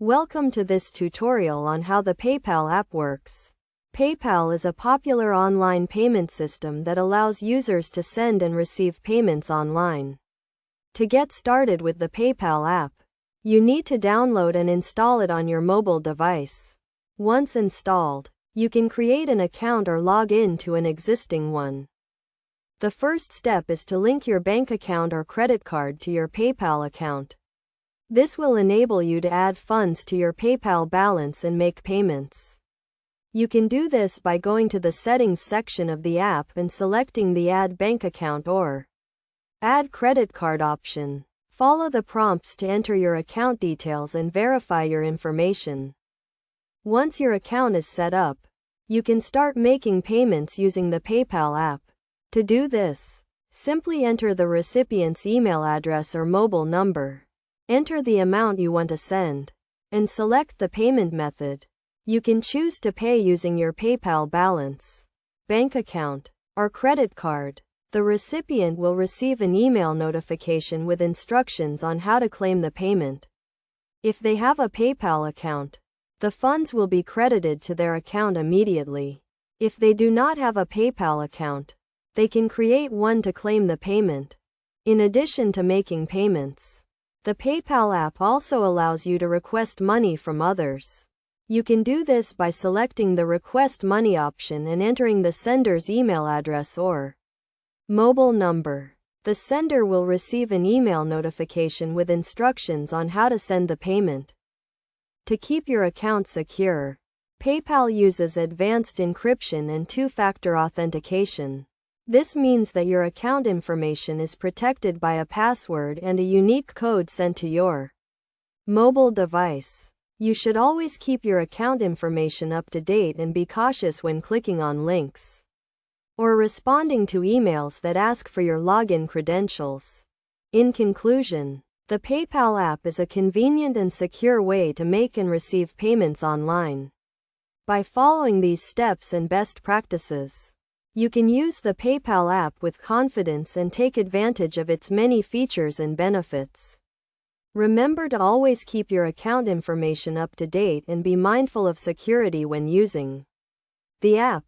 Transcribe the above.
Welcome to this tutorial on how the PayPal app works. PayPal is a popular online payment system that allows users to send and receive payments online. To get started with the PayPal app, you need to download and install it on your mobile device. Once installed, you can create an account or log in to an existing one. The first step is to link your bank account or credit card to your PayPal account. This will enable you to add funds to your PayPal balance and make payments. You can do this by going to the Settings section of the app and selecting the Add Bank Account or Add Credit Card option. Follow the prompts to enter your account details and verify your information. Once your account is set up, you can start making payments using the PayPal app. To do this, simply enter the recipient's email address or mobile number. Enter the amount you want to send, and select the payment method. You can choose to pay using your PayPal balance, bank account, or credit card. The recipient will receive an email notification with instructions on how to claim the payment. If they have a PayPal account, the funds will be credited to their account immediately. If they do not have a PayPal account, they can create one to claim the payment. In addition to making payments, the PayPal app also allows you to request money from others. You can do this by selecting the Request Money option and entering the sender's email address or mobile number. The sender will receive an email notification with instructions on how to send the payment. To keep your account secure, PayPal uses advanced encryption and two-factor authentication. This means that your account information is protected by a password and a unique code sent to your mobile device. You should always keep your account information up to date and be cautious when clicking on links or responding to emails that ask for your login credentials. In conclusion, the PayPal app is a convenient and secure way to make and receive payments online. By following these steps and best practices, you can use the PayPal app with confidence and take advantage of its many features and benefits. Remember to always keep your account information up to date and be mindful of security when using the app.